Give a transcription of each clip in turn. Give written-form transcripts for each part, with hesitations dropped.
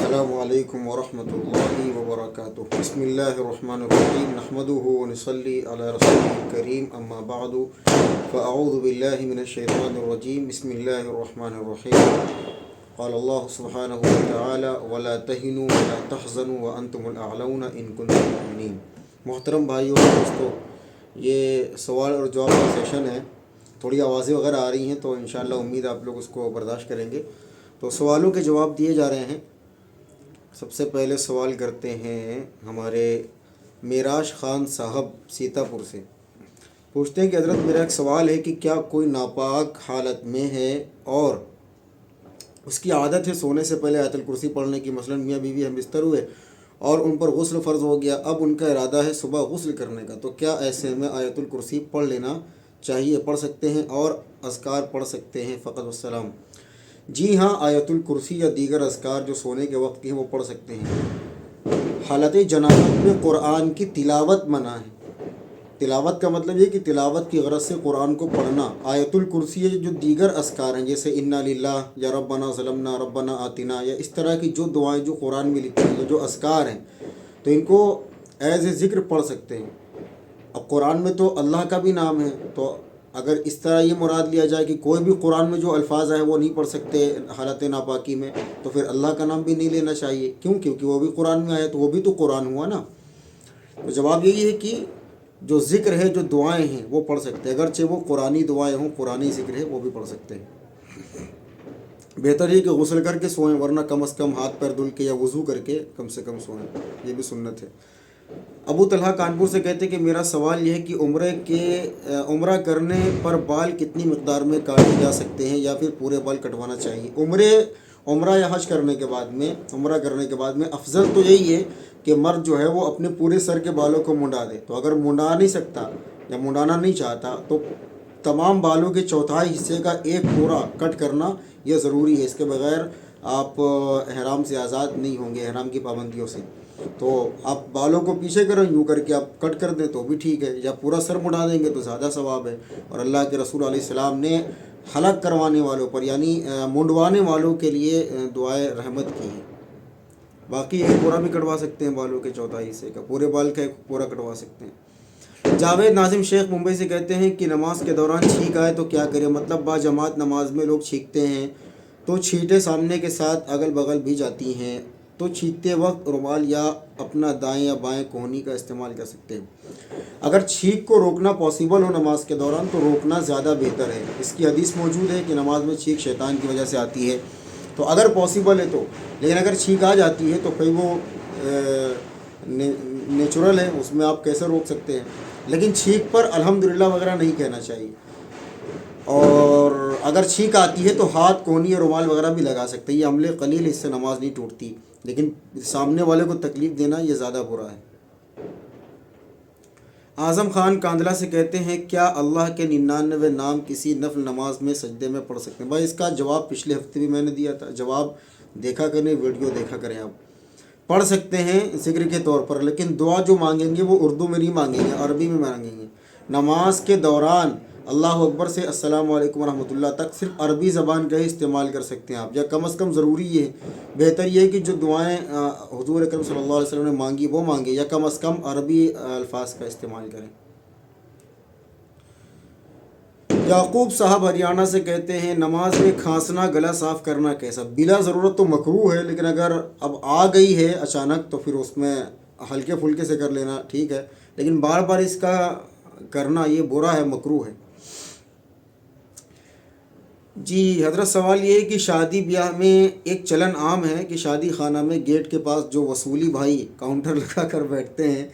السلام علیکم ورحمۃ اللہ وبرکاتہ۔ بسم اللہ الرحمن الرحیم، نحمدہ ونصلی علی رسول الکریم، اما بعد فاعوذ باللہ من الشیطان الرجیم، بسم اللہ الرحمن الرحیم۔ قال اللہ سبحانہ وتعالی ولا تہنوا ولا تحزنوا وانتم الاعلون ان کنتم مؤمنین۔ محترم بھائیو اور دوستو، یہ سوال اور جواب کا سیشن ہے، تھوڑی آوازیں وغیرہ آ رہی ہیں تو انشاءاللہ امید آپ لوگ اس کو برداشت کریں گے۔ تو سوالوں کے جواب دیے جا رہے ہیں۔ سب سے پہلے سوال کرتے ہیں ہمارے معراج خان صاحب سیتا پور سے، پوچھتے ہیں کہ حضرت میرا ایک سوال ہے کہ کیا کوئی ناپاک حالت میں ہے اور اس کی عادت ہے سونے سے پہلے آیت الکرسی پڑھنے کی، مثلا میاں بیوی ہم بستر ہوئے اور ان پر غسل فرض ہو گیا، اب ان کا ارادہ ہے صبح غسل کرنے کا، تو کیا ایسے میں آیت الکرسی پڑھ لینا چاہیے، پڑھ سکتے ہیں اور اذکار پڑھ سکتے ہیں فقط والسلام؟ جی ہاں، آیت الکرسی یا دیگر اذکار جو سونے کے وقت کی ہیں وہ پڑھ سکتے ہیں۔ حالت جنابت میں قرآن کی تلاوت منع ہے۔ تلاوت کا مطلب یہ کہ تلاوت کی غرض سے قرآن کو پڑھنا۔ آیت الکرسی جو دیگر اذکار ہیں جیسے انا للہ یا ربنا ظلمنا ربنا آتنا یا اس طرح کی جو دعائیں جو قرآن میں لکھی ہیں، جو اذکار ہیں، تو ان کو ایز اے ذکر پڑھ سکتے ہیں۔ اب قرآن میں تو اللہ کا بھی نام ہے، تو اگر اس طرح یہ مراد لیا جائے کہ کوئی بھی قرآن میں جو الفاظ ہیں وہ نہیں پڑھ سکتے حالت ناپاکی میں، تو پھر اللہ کا نام بھی نہیں لینا چاہیے، کیونکہ وہ بھی قرآن میں آیا تو وہ بھی تو قرآن ہوا نا۔ تو جواب یہی ہے کہ جو ذکر ہے، جو دعائیں ہیں وہ پڑھ سکتے ہیں، اگرچہ وہ قرآنی دعائیں ہوں، قرآنی ذکر ہے وہ بھی پڑھ سکتے ہیں۔ بہتر یہ کہ غسل کر کے سوئیں، ورنہ کم از کم ہاتھ پیر دھل کے یا وضو کر کے کم سے کم سوئیں، یہ بھی سنت ہے۔ ابو طلحہ کانپور سے کہتے ہیں کہ میرا سوال یہ ہے کہ عمرہ کرنے پر بال کتنی مقدار میں کاٹے جا سکتے ہیں یا پھر پورے بال کٹوانا چاہیے؟ عمرہ یا حج کرنے کے بعد میں افضل تو یہی ہے کہ مرد جو ہے وہ اپنے پورے سر کے بالوں کو منڈا دے، تو اگر منڈا نہیں سکتا یا منڈانا نہیں چاہتا تو تمام بالوں کے چوتھائی حصے کا ایک پورا کٹ کرنا یہ ضروری ہے، اس کے بغیر آپ احرام سے آزاد نہیں ہوں گے، احرام کی پابندیوں سے۔ تو آپ بالوں کو پیچھے کریں، یوں کر کے آپ کٹ کر دیں تو بھی ٹھیک ہے، یا پورا سر مڑا دیں گے تو زیادہ ثواب ہے۔ اور اللہ کے رسول علیہ السلام نے حلق کروانے والوں پر یعنی منڈوانے والوں کے لیے دعائے رحمت کی ہے۔ باقی ایک پورا بھی کٹوا سکتے ہیں، بالوں کے چوتھائی حصے کا، پورے بال کا ایک پورا کٹوا سکتے ہیں۔ جاوید ناظم شیخ ممبئی سے کہتے ہیں کہ نماز کے دوران چھینک آئے تو کیا کرے؟ مطلب با جماعت نماز میں لوگ چھینکتے ہیں تو چھینٹیں سامنے کے ساتھ اگل بغل بھی جاتی ہیں، تو چھینکتے وقت رومال یا اپنا دائیں یا بائیں کوہنی کا استعمال کر سکتے ہیں۔ اگر چھینک کو روکنا پاسبل ہو نماز کے دوران تو روکنا زیادہ بہتر ہے، اس کی حدیث موجود ہے کہ نماز میں چھینک شیطان کی وجہ سے آتی ہے، تو اگر پاسبل ہے تو، لیکن اگر چھینک آ جاتی ہے تو پھر وہ نیچرل ہے، اس میں آپ کیسے روک سکتے ہیں؟ لیکن چھینک پر الحمدللہ وغیرہ نہیں کہنا چاہیے، اور اگر چھینک آتی ہے تو ہاتھ کوہنی یا رومال وغیرہ بھی لگا سکتے ہیں، یہ عمل قلیل، اس سے نماز نہیں ٹوٹتی، لیکن سامنے والے کو تکلیف دینا یہ زیادہ برا ہے۔ اعظم خان کاندلہ سے کہتے ہیں کیا اللہ کے 99 نام کسی نفل نماز میں سجدے میں پڑھ سکتے ہیں؟ بھائی اس کا جواب پچھلے ہفتے بھی میں نے دیا تھا، جواب دیکھا کریں، ویڈیو دیکھا کریں، آپ پڑھ سکتے ہیں ذکر کے طور پر، لیکن دعا جو مانگیں گے وہ اردو میں نہیں مانگیں گے، عربی میں مانگیں گے۔ نماز کے دوران اللہ اکبر سے السلام علیکم ورحمۃ اللہ تک صرف عربی زبان کا ہی استعمال کر سکتے ہیں آپ، یا کم از کم ضروری یہ ہے، بہتر یہ ہے کہ جو دعائیں حضور اکرم صلی اللہ علیہ وسلم نے مانگی وہ مانگے، یا کم از کم عربی الفاظ کا استعمال کریں۔ یعقوب صاحب ہریانہ سے کہتے ہیں نماز میں کھانسنا، گلا صاف کرنا کیسا؟ بلا ضرورت تو مکروہ ہے، لیکن اگر اب آ گئی ہے اچانک تو پھر اس میں ہلکے پھلکے سے کر لینا ٹھیک ہے، لیکن بار بار اس کا کرنا یہ برا ہے، مکروہ ہے۔ جی حضرت سوال یہ ہے کہ شادی بیاہ میں ایک چلن عام ہے کہ شادی خانہ میں گیٹ کے پاس جو وصولی بھائی کاؤنٹر لگا کر بیٹھتے ہیں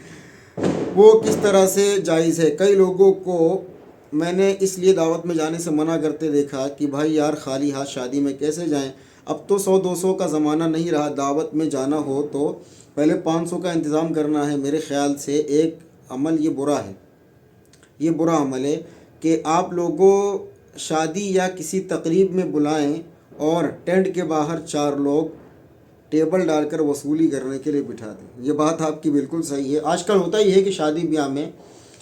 وہ کس طرح سے جائز ہے؟ کئی لوگوں کو میں نے اس لیے دعوت میں جانے سے منع کرتے دیکھا کہ بھائی یار خالی ہاتھ شادی میں کیسے جائیں، اب تو 100-200 کا زمانہ نہیں رہا، دعوت میں جانا ہو تو پہلے 500 کا انتظام کرنا ہے۔ میرے خیال سے ایک عمل یہ برا ہے، یہ برا عمل ہے کہ آپ لوگوں شادی یا کسی تقریب میں بلائیں اور ٹینٹ کے باہر 4 لوگ ٹیبل ڈال کر وصولی کرنے کے لیے بٹھا دیں۔ یہ بات آپ کی بالکل صحیح ہے، آج کل ہوتا ہی ہے کہ شادی بیاہ میں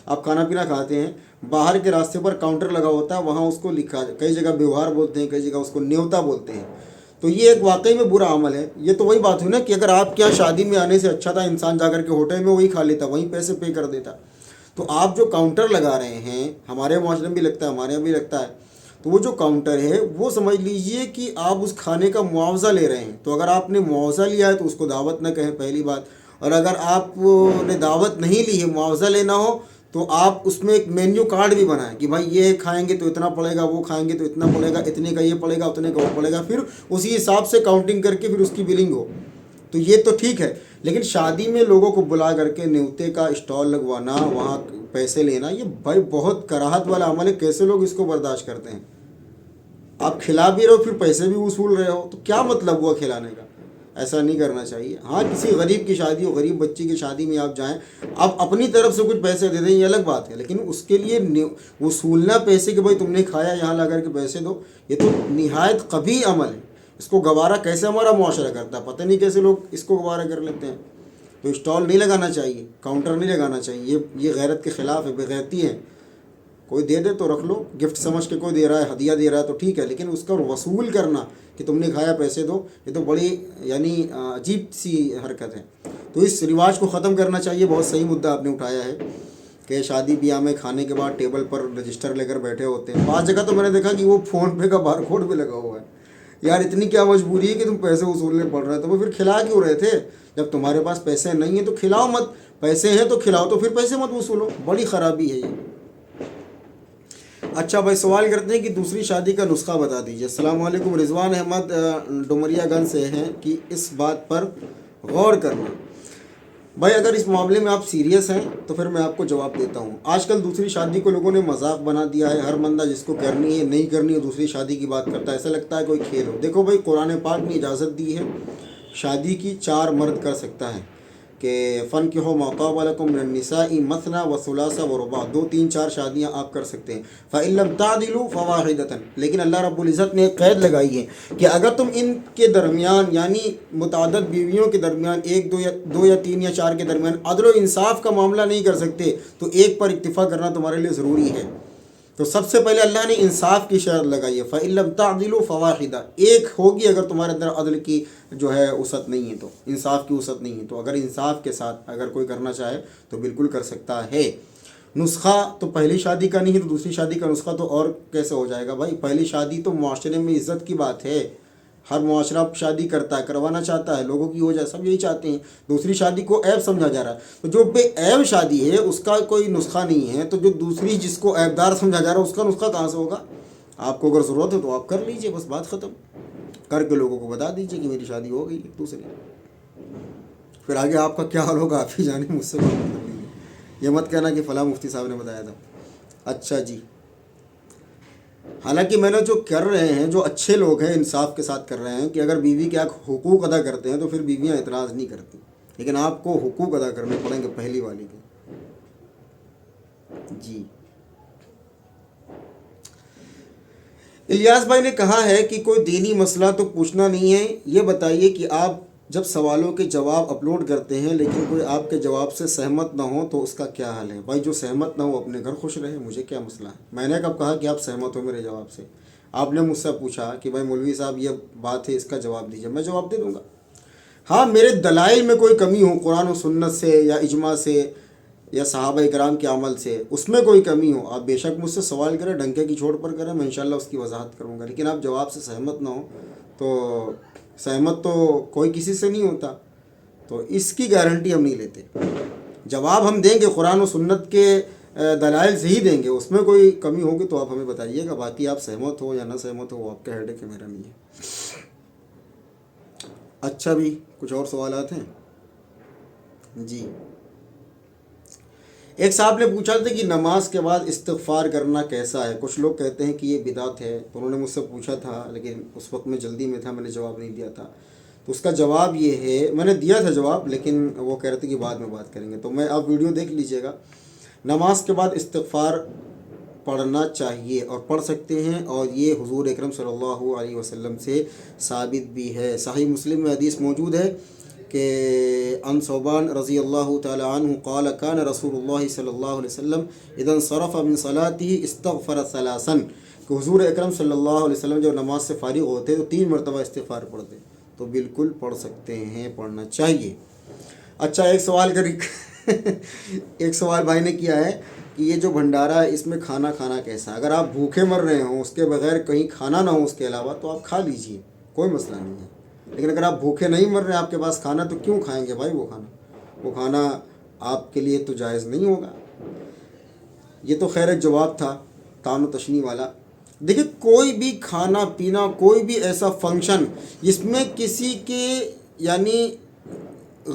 آپ کھانا پینا کھاتے ہیں، باہر کے راستے پر کاؤنٹر لگا ہوتا ہے، وہاں اس کو لکھا، کئی جگہ بیوہار بولتے ہیں، کئی جگہ اس کو نیوتا بولتے ہیں، تو یہ ایک واقعی میں برا عمل ہے. یہ تو وہی بات ہوئی نا کہ اگر آپ کے یہاں شادی میں آنے سے اچھا تھا انسان جا کر کے ہوٹل میں وہی کھا لیتا, وہیں پیسے پے کر دیتا. تو آپ جو کاؤنٹر لگا رہے ہیں, ہمارے معاشرے میں بھی لگتا ہے, ہمارے یہاں بھی لگتا ہے, تو وہ جو کاؤنٹر ہے وہ سمجھ لیجئے کہ آپ اس کھانے کا معاوضہ لے رہے ہیں. تو اگر آپ نے معاوضہ لیا ہے تو اس کو دعوت نہ کہیں, پہلی بات. اور اگر آپ نے دعوت نہیں لی ہے, معاوضہ لینا ہو, تو آپ اس میں ایک مینیو کارڈ بھی بنائیں کہ بھائی یہ کھائیں گے تو اتنا پڑے گا, وہ کھائیں گے تو اتنا پڑے گا, اتنے کا یہ پڑے گا, اتنے کا وہ پڑے گا, پھر اسی حساب سے کاؤنٹنگ کر کے پھر اس کی بلنگ ہو. تو یہ تو ٹھیک ہے. لیکن شادی میں لوگوں کو بلا کر کے نیوتے کا اسٹال لگوانا, وہاں پیسے لینا, یہ بھائی بہت کراہت والا عمل ہے. کیسے لوگ اس کو برداشت کرتے ہیں؟ آپ کھلا بھی رہے ہو پھر پیسے بھی وصول رہے ہو, تو کیا مطلب ہوا کھلانے کا؟ ایسا نہیں کرنا چاہیے. ہاں کسی غریب کی شادی ہو, غریب بچی کی شادی میں آپ جائیں, آپ اپنی طرف سے کچھ پیسے دے دیں, یہ الگ بات ہے. لیکن اس کے لیے وصولنا پیسے کہ بھائی تم نے کھایا یہاں لا کر کے پیسے دو, یہ تو نہایت قبیح عمل ہے. اس کو گوارا کیسے ہمارا معاشرہ کرتا ہے, پتہ نہیں کیسے لوگ اس کو گوارا کر لیتے ہیں. تو اسٹال نہیں لگانا چاہیے, کاؤنٹر نہیں لگانا چاہیے, یہ غیرت کے خلاف ہے, بے غیرتی ہے. کوئی دے دے تو رکھ لو, گفٹ سمجھ کے کوئی دے رہا ہے, ہدیہ دے رہا ہے تو ٹھیک ہے. لیکن اس کا وصول کرنا کہ تم نے کھایا پیسے دو, یہ تو بڑی یعنی عجیب سی حرکت ہے. تو اس رواج کو ختم کرنا چاہیے. بہت صحیح مدعا آپ نے اٹھایا ہے کہ شادی بیاہ میں کھانے کے بعد ٹیبل پر رجسٹر لے کر بیٹھے ہوتے ہیں. بعض جگہ تو میں نے دیکھا کہ وہ فون پے کا بار کوڈ بھی لگا ہوا ہے. یار اتنی کیا مجبوری ہے کہ تم پیسے وصولنے پڑ رہے ہیں؟ تو وہ پھر کھلا کیوں رہے تھے؟ جب تمہارے پاس پیسے نہیں ہیں تو کھلاؤ مت, پیسے ہیں تو کھلاؤ, تو پھر پیسے مت وصولو. بڑی خرابی ہے یہ. اچھا بھائی, سوال کرتے ہیں کہ دوسری شادی کا نسخہ بتا دیجیے. السلام علیکم. رضوان احمد ڈومریا گنج سے ہیں کہ اس بات پر غور کرنا. بھائی اگر اس معاملے میں آپ سیریس ہیں تو پھر میں آپ کو جواب دیتا ہوں. آج کل دوسری شادی کو لوگوں نے مذاق بنا دیا ہے. ہر بندہ جس کو کرنی ہے نہیں کرنی ہے دوسری شادی کی بات کرتا ہے, ایسا لگتا ہے کوئی کھیل ہو. دیکھو بھائی, قرآن پاک نے اجازت دی ہے شادی کی, 4 مرد کر سکتا ہے کہ فَانْكِحُوا مَا طَابَ لَكُم مِّنَ النِّسَاءِ مَثْنَىٰ وَثُلَاثَ وَرُبَاعَ, 2 3 4 شادیاں آپ کر سکتے ہیں. فَإِن لَّمْ تَعْدِلُوا فَوَاحِدَةً, لیکن اللہ رب العزت نے ایک قید لگائی ہے کہ اگر تم ان کے درمیان یعنی متعدد بیویوں کے درمیان 1 2 یا 3 یا 4 کے درمیان عدل و انصاف کا معاملہ نہیں کر سکتے تو ایک پر اکتفا کرنا تمہارے لیے ضروری ہے. تو سب سے پہلے اللہ نے انصاف کی شرط لگائی ہے, فَإِن لَّمْ تَعْدِلُوا فَوَاحِدَةً, ایک ہوگی. اگر تمہارے اندر عدل کی جو ہے وسعت نہیں ہے, تو انصاف کی وسعت نہیں ہے, تو اگر انصاف کے ساتھ اگر کوئی کرنا چاہے تو بالکل کر سکتا ہے. نسخہ تو پہلی شادی کا نہیں ہے, تو دوسری شادی کا نسخہ تو اور کیسے ہو جائے گا بھائی؟ پہلی شادی تو معاشرے میں عزت کی بات ہے. ہر معاشرہ شادی کرتا ہے, کروانا چاہتا ہے, لوگوں کی ہو جائے, سب یہی چاہتے ہیں. دوسری شادی کو عیب سمجھا جا رہا ہے, تو جو بے عیب شادی ہے اس کا کوئی نسخہ نہیں ہے. تو جو دوسری جس کو عیب دار سمجھا جا رہا ہے اس کا نسخہ کہاں سے ہوگا؟ آپ کو اگر ضرورت ہے تو آپ کر لیجئے, بس بات ختم. کر کے لوگوں کو بتا دیجئے کہ میری شادی ہو گئی دوسری. پھر آگے آپ کا کیا حال ہوگا آپ ہی جانے, مجھ سے کوئی مطلب نہیں ہے. یہ مت کہنا کہ فلاں مفتی صاحب نے بتایا تھا. اچھا جی, حالانکہ میں نے جو کر رہے ہیں, جو اچھے لوگ ہیں انصاف کے ساتھ کر رہے ہیں کہ اگر بیوی کے حقوق ادا کرتے ہیں تو پھر بیویاں اعتراض نہیں کرتی, لیکن آپ کو حقوق ادا کرنے پڑیں گے پہلی والی کے. جی, الیاس بھائی نے کہا ہے کہ کوئی دینی مسئلہ تو پوچھنا نہیں ہے, یہ بتائیے کہ آپ جب سوالوں کے جواب اپلوڈ کرتے ہیں لیکن کوئی آپ کے جواب سے سہمت نہ ہو تو اس کا کیا حل ہے؟ بھائی جو سہمت نہ ہو اپنے گھر خوش رہے, مجھے کیا مسئلہ ہے؟ میں نے کب کہا کہ آپ سہمت ہو میرے جواب سے؟ آپ نے مجھ سے پوچھا کہ بھائی مولوی صاحب یہ بات ہے, اس کا جواب دیجیے, میں جواب دے دوں گا. ہاں میرے دلائل میں کوئی کمی ہو, قرآن و سنت سے یا اجماع سے یا صحابہ کرام کے عمل سے, اس میں کوئی کمی ہو, آپ بے شک مجھ سے سوال کریں, ڈنکے کی چھوٹ پر کریں, میں انشاءاللہ اس کی وضاحت کروں گا. لیکن آپ جواب سے سہمت نہ ہو, تو سہمت تو کوئی کسی سے نہیں ہوتا, تو اس کی گارنٹی ہم نہیں لیتے. جواب ہم دیں گے قرآن و سنت کے دلائل سے ہی دیں گے, اس میں کوئی کمی ہوگی تو آپ ہمیں بتائیے گا. باقی آپ سہمت ہو یا نہ سہمت ہو وہ آپ کا ہیڈیک ہے, میرا نہیں ہے. اچھا بھی کچھ اور سوالات ہیں؟ جی, ایک صاحب نے پوچھا تھا کہ نماز کے بعد استغفار کرنا کیسا ہے؟ کچھ لوگ کہتے ہیں کہ یہ بدعت ہے, تو انہوں نے مجھ سے پوچھا تھا, لیکن اس وقت میں جلدی میں تھا, میں نے جواب نہیں دیا تھا. تو اس کا جواب یہ ہے, میں نے دیا تھا جواب, لیکن وہ کہہ رہے تھے کہ بعد میں بات کریں گے, تو میں آپ ویڈیو دیکھ لیجئے گا. نماز کے بعد استغفار پڑھنا چاہیے اور پڑھ سکتے ہیں, اور یہ حضور اکرم صلی اللہ علیہ وسلم سے ثابت بھی ہے. صحیح مسلم میں حدیث موجود ہے کہ عن ثوبان رضی اللہ تعالی عنہ قال کان رسول اللہ صلی اللہ علیہ وسلم اذا انصرف من صلاته استغفر ثلاثا, کہ حضور اکرم صلی اللہ علیہ وسلم جب نماز سے فارغ ہوتے تو 3 مرتبہ استغفار پڑھتے، تو بالکل پڑھ سکتے ہیں، پڑھنا چاہیے۔ اچھا ایک سوال ایک سوال بھائی نے کیا ہے کہ یہ جو بھنڈارا ہے اس میں کھانا کیسا ہے؟ اگر آپ بھوکے مر رہے ہوں، اس کے بغیر کہیں کھانا نہ ہو اس کے علاوہ، تو آپ کھا لیجئے، کوئی مسئلہ نہیں ہے۔ لیکن اگر آپ بھوکے نہیں مر رہے ہیں، آپ کے پاس کھانا، تو کیوں کھائیں گے بھائی وہ کھانا آپ کے لیے تو جائز نہیں ہوگا۔ یہ تو خیر ایک جواب تھا تان و تشنی والا۔ دیکھیں کوئی بھی کھانا پینا، کوئی بھی ایسا فنکشن جس میں کسی کے یعنی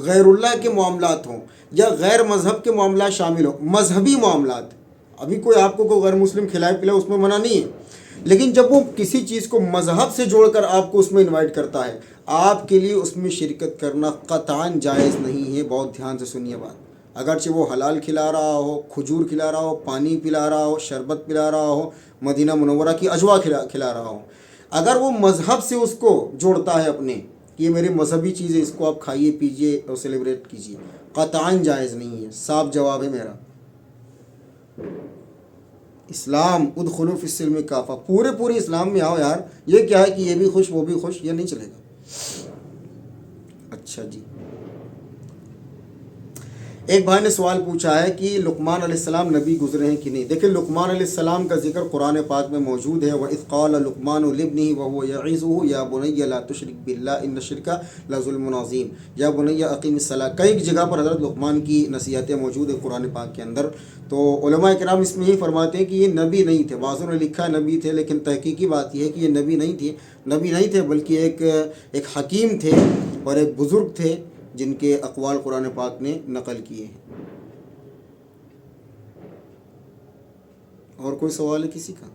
غیر اللہ کے معاملات ہوں یا غیر مذہب کے معاملات شامل ہوں، مذہبی معاملات، ابھی کوئی آپ کو غیر مسلم کھلائے پلائے اس میں منع نہیں ہے، لیکن جب وہ کسی چیز کو مذہب سے جوڑ کر آپ کو اس میں انوائٹ کرتا ہے، آپ کے لیے اس میں شرکت کرنا قطعاً جائز نہیں ہے۔ بہت دھیان سے سنیے بات، اگرچہ وہ حلال کھلا رہا ہو، کھجور کھلا رہا ہو، پانی پلا رہا ہو، شربت پلا رہا ہو، مدینہ منورہ کی اجوا کھلا رہا ہو، اگر وہ مذہب سے اس کو جوڑتا ہے اپنے کہ یہ میری مذہبی چیز ہے، اس کو آپ کھائیے پیجیے اور سیلیبریٹ کیجیے، قطعاً جائز نہیں ہے۔ صاف جواب ہے میرا۔ اسلام ادخلوا فی السلم کافہ، پورے اسلام میں آؤ یار، یہ کیا ہے کہ یہ بھی خوش وہ بھی خوش، یہ نہیں چلے گا۔ اچھا جی، ایک بھائی نے سوال پوچھا ہے کہ لقمان علیہ السلام نبی گزرے ہیں کہ نہیں۔ دیکھیں لقمان علیہ السلام کا ذکر قرآن پاک میں موجود ہے، وَإِذْ قَالَ لُقْمَانُ لِابْنِهِ وَهُوَ يَعِظُهُ يَا بُنَيَّ لَا تُشْرِكْ بِاللَّهِ إِنَّ الشِّرْكَ لَظُلْمٌ عَظِيمٌ یا بنی اقیم الصلاۃ۔ کئی جگہ پر حضرت لقمان کی نصیحتیں موجود ہیں قرآن پاک کے اندر، تو علماء کرام اس میں ہی فرماتے ہیں کہ یہ نبی نہیں تھے۔ بعضوں نے لکھا نبی تھے، لیکن تحقیقی بات یہ ہے کہ یہ نبی نہیں تھے بلکہ ایک حکیم تھے اور ایک بزرگ تھے جن کے اقوال قرآن پاک نے نقل کیے ہیں۔ اور کوئی سوال ہے کسی کا؟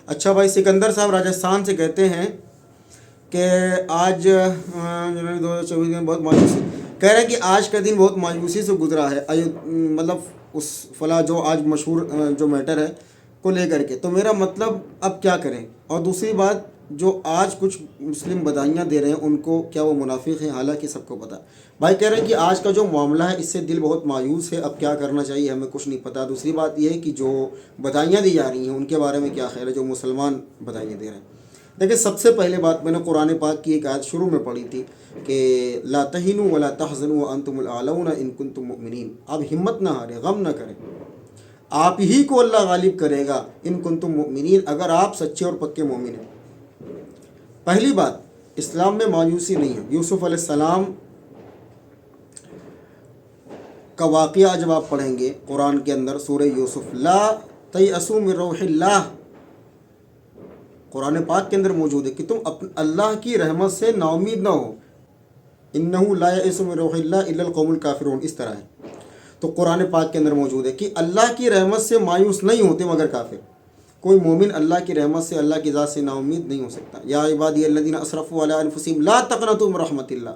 اچھا بھائی سکندر صاحب راجستھان سے کہتے ہیں کہ آج جنوری 2024 میں بہت مایوسی، کہہ رہے ہیں کہ آج کا دن بہت مایوسی سے گزرا ہے، مطلب اس فلاں جو آج مشہور جو میٹر ہے کو لے کر کے، تو میرا مطلب اب کیا کریں؟ اور دوسری بات، جو آج کچھ مسلم بدائیاں دے رہے ہیں ان کو کیا وہ منافق ہیں؟ حالانکہ سب کو پتہ۔ بھائی کہہ رہے ہیں کہ آج کا جو معاملہ ہے اس سے دل بہت مایوس ہے، اب کیا کرنا چاہیے ہمیں کچھ نہیں پتہ۔ دوسری بات یہ ہے کہ جو بدائیاں دی جا رہی ہیں ان کے بارے میں کیا خیال ہے، جو مسلمان بدائیاں دے رہے ہیں؟ دیکھیں سب سے پہلے بات، میں نے قرآن پاک کی ایک آیت شروع میں پڑھی تھی کہ لا تہنوا ولا تحزنوا وانتم الاعلون ان کنتم مؤمنین، آپ ہمت نہ ہاریں، غم نہ کریں، آپ ہی کو اللہ غالب کرے گا، ان کنتم مؤمنین، اگر آپ سچے اور پکے مومن ہیں۔ پہلی بات، اسلام میں مایوسی نہیں ہے۔ یوسف علیہ السلام کا واقعہ جب آپ پڑھیں گے قرآن کے اندر سورہ یوسف، لا تیأسوا من روح اللہ، قرآن پاک کے اندر موجود ہے کہ تم اللہ کی رحمت سے نا امید نہ ہو، انہ لا یئس من روح اللہ الا القوم الکافرون، اس طرح ہے۔ تو قرآن پاک کے اندر موجود ہے کہ اللہ کی رحمت سے مایوس نہیں ہوتے مگر کافر۔ کوئی مومن اللہ کی رحمت سے، اللہ کی ذات سے نا امید نہیں ہو سکتا۔ یا عبادی الذین اسرفوا علی انفسہم لا تقنطوا من رحمت اللہ،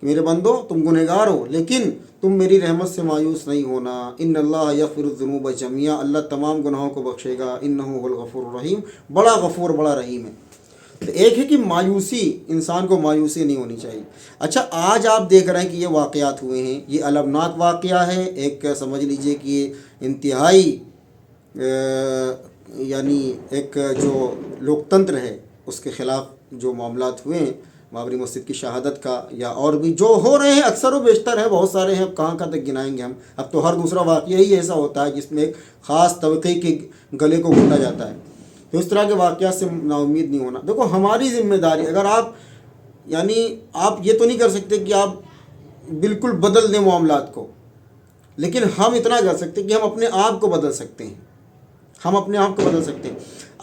میرے بندو تم گنہگار ہو لیکن تم میری رحمت سے مایوس نہیں ہونا۔ ان اللہ یغفر الذنوب جميعا، اللہ تمام گناہوں کو بخشے گا، انہ هو الغفور الرحیم، بڑا غفور بڑا رحیم ہے۔ تو ایک ہے کہ مایوسی، انسان کو مایوسی نہیں ہونی چاہیے۔ اچھا آج آپ دیکھ رہے ہیں کہ یہ واقعات ہوئے ہیں، یہ المناک واقعہ ہے، ایک سمجھ لیجئے کہ یہ انتہائی یعنی ایک جو لوکتنتر ہے اس کے خلاف جو معاملات ہوئے ہیں، بابری مسجد کی شہادت کا یا اور بھی جو ہو رہے ہیں، اکثر و بیشتر ہیں، بہت سارے ہیں، اب کہاں تک گنائیں گے ہم؟ اب تو ہر دوسرا واقعہ ہی ایسا ہوتا ہے جس میں ایک خاص طبقے کے گلے کو گھونٹا جاتا ہے۔ تو اس طرح کے واقعات سے نا امید نہیں ہونا۔ دیکھو ہماری ذمہ داری، اگر آپ یعنی آپ یہ تو نہیں کر سکتے کہ آپ بالکل بدل دیں معاملات کو، لیکن ہم اتنا کر سکتے کہ ہم اپنے آپ کو بدل سکتے ہیں، ہم اپنے آپ کو بدل سکتے ہیں۔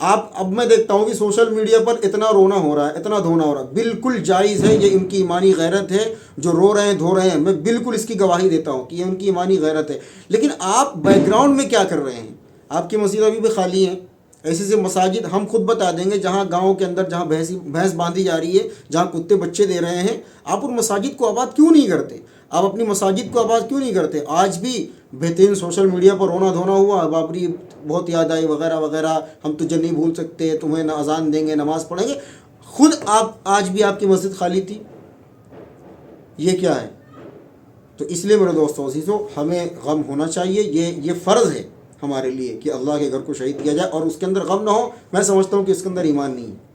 اب میں دیکھتا ہوں کہ سوشل میڈیا پر اتنا رونا ہو رہا ہے، اتنا دھونا ہو رہا ہے، بالکل جائز ہے، یہ ان کی ایمانی غیرت ہے، جو رو رہے ہیں دھو رہے ہیں، میں بالکل اس کی گواہی دیتا ہوں کہ یہ ان کی ایمانی غیرت ہے، لیکن آپ بیک گراؤنڈ میں کیا کر رہے ہیں؟ آپ کی مسجد ابھی بھی خالی ہیں، ایسے مساجد ہم خود بتا دیں گے جہاں گاؤں کے اندر جہاں بھینس باندھی جا رہی ہے، جہاں کتے بچے دے رہے ہیں، آپ ان مساجد کو آباد کیوں نہیں کرتے؟ آپ اپنی مساجد کو آباد کیوں نہیں کرتے؟ آج بھی بہترین سوشل میڈیا پر رونا دھونا ہوا، بابری بہت یاد آئی وغیرہ وغیرہ، ہم تجھے نہیں بھول سکتے، تمہیں اذان دیں گے، نماز پڑھیں گے، خود آپ آج بھی آپ کی مسجد خالی تھی، یہ کیا ہے؟ تو اس لیے میرے دوستوں عزیزوں ہمیں غم ہونا چاہیے، یہ فرض ہے ہمارے لیے کہ اللہ کے گھر کو شہید کیا جائے اور اس کے اندر غم نہ ہو۔ میں سمجھتا ہوں کہ اس کے اندر ایمان نہیں ہے،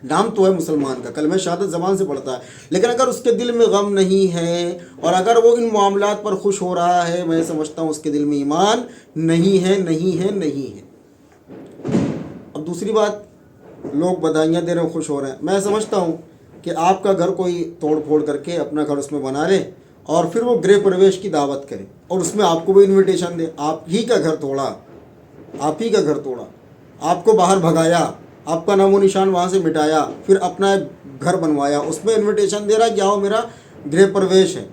نام تو ہے مسلمان کا، کلمہ شہادت زبان سے پڑھتا ہے، لیکن اگر اس کے دل میں غم نہیں ہے اور اگر وہ ان معاملات پر خوش ہو رہا ہے، میں سمجھتا ہوں اس کے دل میں ایمان نہیں ہے، نہیں ہے، نہیں ہے۔ اب دوسری بات، لوگ بدھائیاں دے رہے ہیں، خوش ہو رہے ہیں، میں سمجھتا ہوں کہ آپ کا گھر کوئی توڑ پھوڑ کر کے اپنا گھر اس میں بنا لے اور پھر وہ گرہ پرویش کی دعوت کرے اور اس میں آپ کو بھی انویٹیشن دے، آپ ہی کا گھر توڑا، آپ ہی کا گھر توڑا، آپ کو باہر بھگایا، آپ کا نام و نشان وہاں سے مٹایا، پھر اپنا ایک گھر بنوایا، اس میں انویٹیشن دے رہا کہ آؤ میرا گرہ پرویش ہے،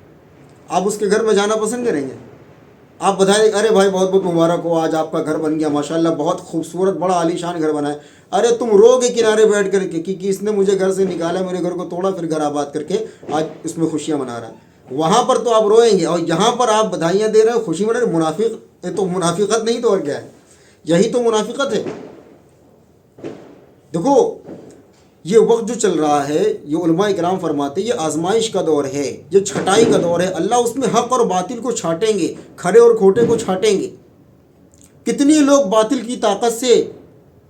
آپ اس کے گھر میں جانا پسند کریں گے؟ آپ بتائیں ارے بھائی بہت بہت مبارک ہو، آج آپ کا گھر بن گیا، ماشاءاللہ بہت خوبصورت بڑا عالی شان گھر بنا ہے، ارے تم رو گے کنارے بیٹھ کر کے کہ اس نے مجھے گھر سے نکالا، میرے گھر کو توڑا، پھر گھر آباد کر کے آج اس میں خوشیاں منا رہا ہے۔ وہاں پر تو آپ روئیں گے اور یہاں پر آپ بدھائیاں دے رہے ہیں، خوشی منا رہے، منافق، یہ تو منافقت نہیں تو اور کیا ہے؟ یہی تو منافقت ہے۔ دیکھو یہ وقت جو چل رہا ہے، یہ علماء اکرام فرماتے ہیں یہ آزمائش کا دور ہے، یہ چھٹائی کا دور ہے، اللہ اس میں حق اور باطل کو چھانٹیں گے، کھڑے اور کھوٹے کو چھانٹیں گے۔ کتنی لوگ باطل کی طاقت سے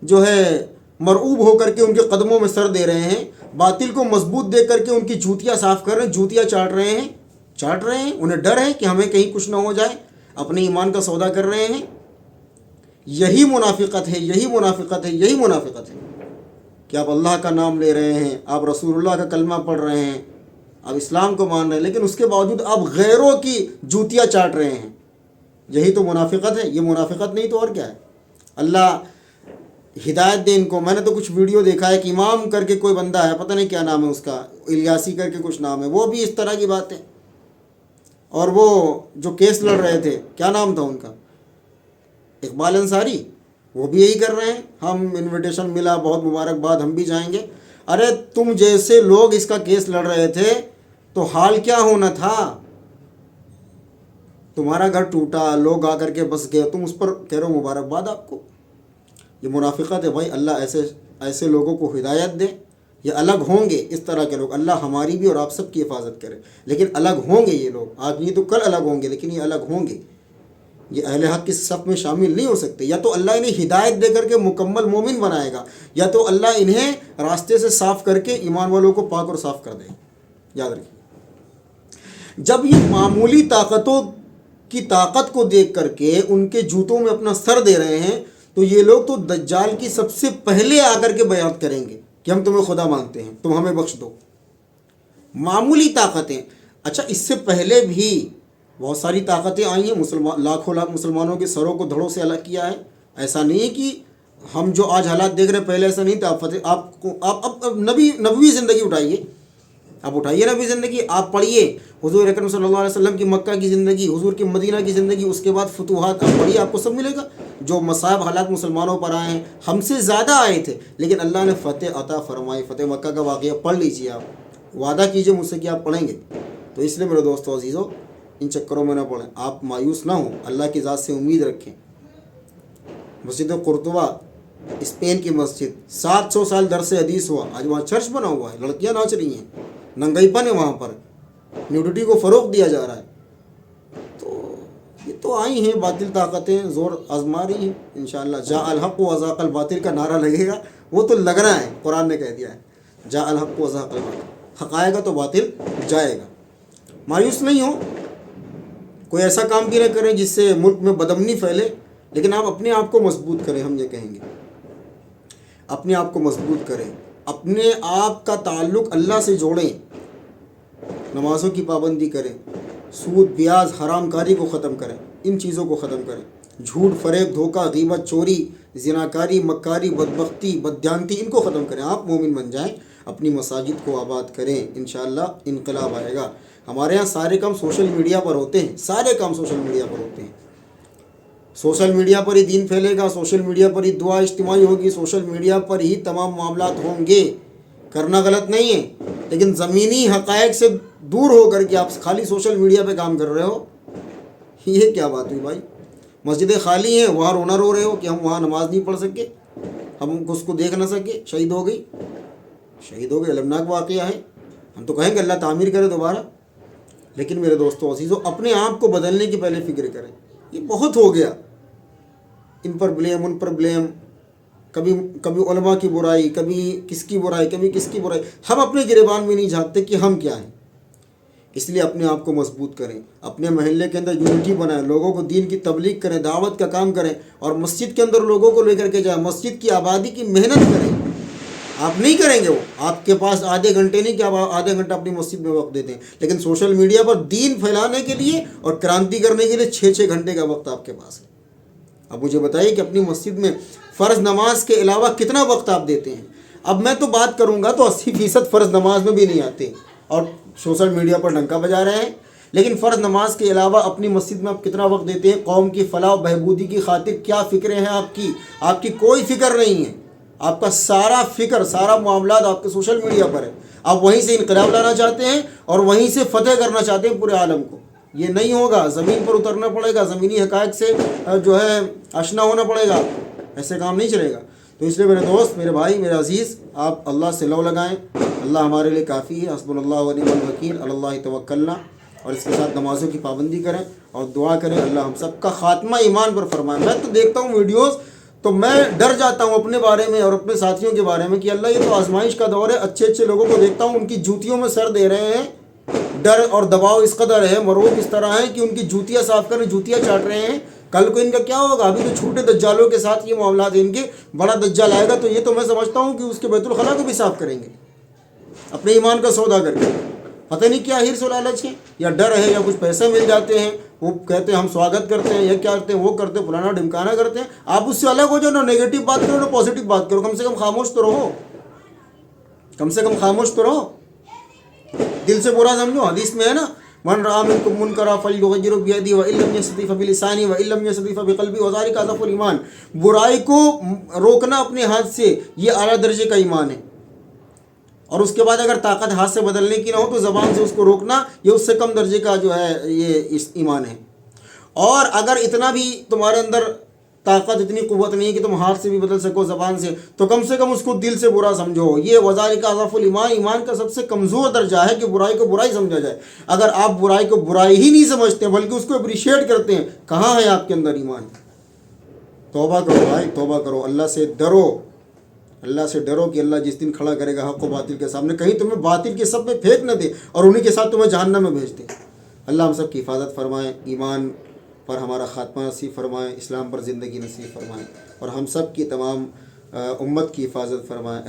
جو ہے مرعوب ہو کر کے ان کے قدموں میں سر دے رہے ہیں، باطل کو مضبوط دے کر کے ان کی جوتیاں صاف کر رہے ہیں، جوتیاں چاٹ رہے ہیں، انہیں ڈر ہے کہ ہمیں کہیں کچھ نہ ہو جائے، اپنے ایمان کا سودا کر رہے ہیں۔ یہی منافقت ہے، یہی منافقت ہے، یہی منافقت ہے کہ آپ اللہ کا نام لے رہے ہیں، آپ رسول اللہ کا کلمہ پڑھ رہے ہیں، آپ اسلام کو مان رہے ہیں، لیکن اس کے باوجود آپ غیروں کی جوتیاں چاٹ رہے ہیں۔ یہی تو منافقت ہے، یہ منافقت نہیں تو اور کیا ہے؟ اللہ ہدایت دے ان کو۔ میں نے تو کچھ ویڈیو دیکھا ہے کہ امام کر کے کوئی بندہ ہے، پتہ نہیں کیا نام ہے اس کا، الیاسی کر کے کچھ نام ہے، وہ بھی اس طرح کی بات ہے۔ اور وہ جو کیس لڑ رہے تھے، کیا نام تھا ان کا، اقبال انصاری، وہ بھی یہی کر رہے ہیں، ہم انویٹیشن ملا، بہت مبارکباد، ہم بھی جائیں گے۔ ارے تم جیسے لوگ اس کا کیس لڑ رہے تھے تو حال کیا ہونا تھا؟ تمہارا گھر ٹوٹا، لوگ آ کر کے بس گئے، تم اس پر کہہ رہے ہو مبارکباد آپ کو۔ یہ منافقت ہے بھائی، اللہ ایسے لوگوں کو ہدایت دے۔ یہ الگ ہوں گے اس طرح کے لوگ، اللہ ہماری بھی اور آپ سب کی حفاظت کرے، لیکن الگ ہوں گے یہ لوگ، آج نہیں تو کل الگ ہوں گے، لیکن یہ الگ ہوں گے، یہ اہل حق کی صف میں شامل نہیں ہو سکتے۔ یا تو اللہ انہیں ہدایت دے کر کے مکمل مومن بنائے گا، یا تو اللہ انہیں راستے سے صاف کر کے ایمان والوں کو پاک اور صاف کر دے گا۔ یاد رکھیے، جب یہ معمولی طاقتوں کی طاقت کو دیکھ کر کے ان کے جوتوں میں اپنا سر دے رہے ہیں، تو یہ لوگ تو دجال کی سب سے پہلے آ کر کے بیعت کریں گے کہ ہم تمہیں خدا مانتے ہیں، تم ہمیں بخش دو۔ معمولی طاقتیں، اچھا اس سے پہلے بھی بہت ساری طاقتیں آئی ہیں، لاکھوں لاکھ مسلمانوں کے سروں کو دھڑوں سے الگ کیا ہے۔ ایسا نہیں ہے کہ ہم جو آج حالات دیکھ رہے ہیں پہلے ایسا نہیں تھا۔ آپ نبوی زندگی اٹھائیے، آپ اٹھائیے نبی زندگی، آپ پڑھیے حضور اکرم صلی اللہ علیہ وسلم کی مکہ کی زندگی، حضور کی مدینہ کی زندگی، اس کے بعد فتوحات، آپ پڑھیے، آپ کو سب ملے گا۔ جو مصائب حالات مسلمانوں پر آئے ہیں، ہم سے زیادہ آئے تھے، لیکن اللہ نے فتح عطا فرمائی۔ فتح مکہ کا واقعہ پڑھ لیجیے، آپ وعدہ کیجیے مجھ سے کہ آپ پڑھیں گے۔ تو اس لیے میرے دوستو عزیزو، ان چکروں میں نہ پڑیں، آپ مایوس نہ ہوں، اللہ کی ذات سے امید رکھیں۔ مسجد قرطبہ اسپین کی مسجد، 700 سال درس حدیث ہوا، آج وہاں چرچ بنا ہوا ہے، لڑکیاں ناچ رہی ہیں، ننگئی پن ہے وہاں پر، نیوڈیٹی کو فروغ دیا جا رہا ہے۔ تو یہ تو آئی ہیں باطل طاقتیں، زور آزما رہی ہیں۔ انشاءاللہ جاء الحق وزاق الباطل کا نعرہ لگے گا، وہ تو لگنا ہے، قرآن نے کہہ دیا ہے جاء الحق وزاق الباطل، حق آئے گا تو باطل جائے گا۔ مایوس نہیں ہو، کوئی ایسا کام بھی نہ کریں جس سے ملک میں بدامنی پھیلے، لیکن آپ اپنے آپ کو مضبوط کریں، ہم یہ کہیں گے اپنے آپ کو مضبوط کریں، اپنے آپ کا تعلق اللہ سے جوڑیں، نمازوں کی پابندی کریں، سود بیاج حرام کاری کو ختم کریں، ان چیزوں کو ختم کریں، جھوٹ فریب دھوکہ غیبت چوری زناکاری مکاری بدبختی بددیانتی ان کو ختم کریں، آپ مومن بن جائیں، اپنی مساجد کو آباد کریں، انشاءاللہ انقلاب آئے گا۔ ہمارے ہاں سارے کام سوشل میڈیا پر ہوتے ہیں، سارے کام سوشل میڈیا پر ہوتے ہیں، سوشل میڈیا پر ہی دین پھیلے گا، سوشل میڈیا پر ہی دعا اجتماعی ہوگی، سوشل میڈیا پر ہی تمام معاملات ہوں گے۔ کرنا غلط نہیں ہے، لیکن زمینی حقائق سے دور ہو کر کے آپ خالی سوشل میڈیا پہ کام کر رہے ہو، یہ کیا بات ہوئی بھائی؟ مسجدیں خالی ہیں، وہاں رونا رو رہے ہو کہ ہم وہاں نماز نہیں پڑھ سکے، ہم اس کو دیکھ نہ سکے، شہید ہو گئی، المناک واقعہ ہے۔ ہم تو کہیں گے اللہ تعمیر کرے دوبارہ، لیکن میرے دوستوں عزیزوں، اپنے آپ کو بدلنے کی پہلے فکر کریں. یہ بہت ہو گیا، ان پر بلیم ان پر بلیم، کبھی علماء کی برائی، کبھی کس کی برائی، کبھی کس کی برائی. ہم اپنے گریبان میں نہیں جھانکتے کہ ہم کیا ہیں. اس لیے اپنے آپ کو مضبوط کریں، اپنے محلے کے اندر یونٹی بنائیں، لوگوں کو دین کی تبلیغ کریں، دعوت کا کام کریں، اور مسجد کے اندر لوگوں کو لے کر کے جائیں. مسجد کی آبادی کی محنت کریں. آپ نہیں کریں گے، وہ آپ کے پاس آدھے گھنٹے نہیں کہ آپ آدھے گھنٹہ اپنی مسجد میں وقت دیتے ہیں، لیکن سوشل میڈیا پر دین پھیلانے کے لیے اور کرانتی کرنے کے لیے 6 گھنٹے کا وقت آپ کے پاس ہے. اب مجھے بتائیے کہ اپنی مسجد میں فرض نماز کے علاوہ کتنا وقت آپ دیتے ہیں؟ اب میں تو بات کروں گا تو 80% فرض نماز میں بھی نہیں آتے اور سوشل میڈیا پر ڈنکا بجا رہے ہیں. لیکن فرض نماز کے علاوہ اپنی مسجد میں آپ کتنا وقت دیتے ہیں؟ قوم کی فلاح و بہبودی کی خاطر کیا فکریں ہیں آپ کی کوئی فکر نہیں ہے. آپ کا سارا فکر، سارا معاملات آپ کے سوشل میڈیا پر ہے. آپ وہیں سے انقلاب لانا چاہتے ہیں اور وہیں سے فتح کرنا چاہتے ہیں پورے عالم کو. یہ نہیں ہوگا، زمین پر اترنا پڑے گا، زمینی حقائق سے جو ہے آشنا ہونا پڑے گا. ایسے کام نہیں چلے گا. تو اس لیے میرے دوست، میرے بھائی، میرے عزیز، آپ اللہ سے لو لگائیں. اللہ ہمارے لیے کافی ہے. حسبنا اللہ و نعم الوکیل، علی اللہ توکلنا. اور اس کے ساتھ نمازوں کی پابندی کریں اور دعا کریں اللہ ہم سب کا خاتمہ ایمان پر فرمائے. میں تو دیکھتا ہوں ویڈیوز تو میں ڈر جاتا ہوں اپنے بارے میں اور اپنے ساتھیوں کے بارے میں کہ اللہ یہ تو آزمائش کا دور ہے. اچھے اچھے لوگوں کو دیکھتا ہوں ان کی جوتیوں میں سر دے رہے ہیں. ڈر اور دباؤ اس قدر ہے، مروب اس طرح ہے کہ ان کی جوتیاں صاف کرنے جوتیاں چاٹ رہے ہیں. کل کو ان کا کیا ہوگا؟ ابھی تو چھوٹے دجالوں کے ساتھ یہ معاملات ہیں ان کے. بڑا دجال آئے گا تو یہ تو میں سمجھتا ہوں کہ اس کے بیت الخلاء کو بھی صاف کریں گے اپنے ایمان کا سودا کر کے. پتہ نہیں کیا ہرس و لالچ ہے، یا ڈر ہے، یا کچھ پیسے مل جاتے ہیں، وہ کہتے ہیں ہم سواگت کرتے ہیں، یہ کیا کرتے ہیں، وہ کرتے ہیں، فلانا ڈمکانا کرتے ہیں. آپ اس سے الگ ہو جاؤ، نہ نیگیٹو بات کرو نہ پازیٹیو بات کرو. کم سے کم خاموش تو رہو، کم سے کم خاموش تو رہو. دل سے برا سمجھو. حدیث میں ہے نا، من رأى منكم منكرا فليغيره بيده وإن لم يستطع فبلسانه وإن لم يستطع فبقلبه وذلك أضعف الإيمان. برائی کو روکنا اپنے ہاتھ سے یہ اعلیٰ درجے کا ایمان ہے. اور اس کے بعد اگر طاقت ہاتھ سے بدلنے کی نہ ہو تو زبان سے اس کو روکنا یہ اس سے کم درجے کا جو ہے یہ ایمان ہے. اور اگر اتنا بھی تمہارے اندر طاقت، اتنی قوت نہیں ہے کہ تم ہاتھ سے بھی بدل سکو زبان سے، تو کم سے کم اس کو دل سے برا سمجھو. یہ وذالک اضعف الایمان، ایمان کا سب سے کمزور درجہ ہے کہ برائی کو برائی سمجھا جائے. اگر آپ برائی کو برائی ہی نہیں سمجھتے بلکہ اس کو اپریشیٹ کرتے ہیں، کہاں ہے آپ کے اندر ایمان؟ توبہ کرو بھائی، توبہ کرو. اللہ سے ڈرو، اللہ سے ڈرو کہ اللہ جس دن کھڑا کرے گا حق و باطل کے سامنے، کہیں تمہیں باطل کے سب میں پھینک نہ دے اور انہی کے ساتھ تمہیں جہنم میں بھیج دے. اللہ ہم سب کی حفاظت فرمائے، ایمان پر ہمارا خاتمہ نصیب فرمائے، اسلام پر زندگی نصیب فرمائے، اور ہم سب کی تمام امت کی حفاظت فرمائے.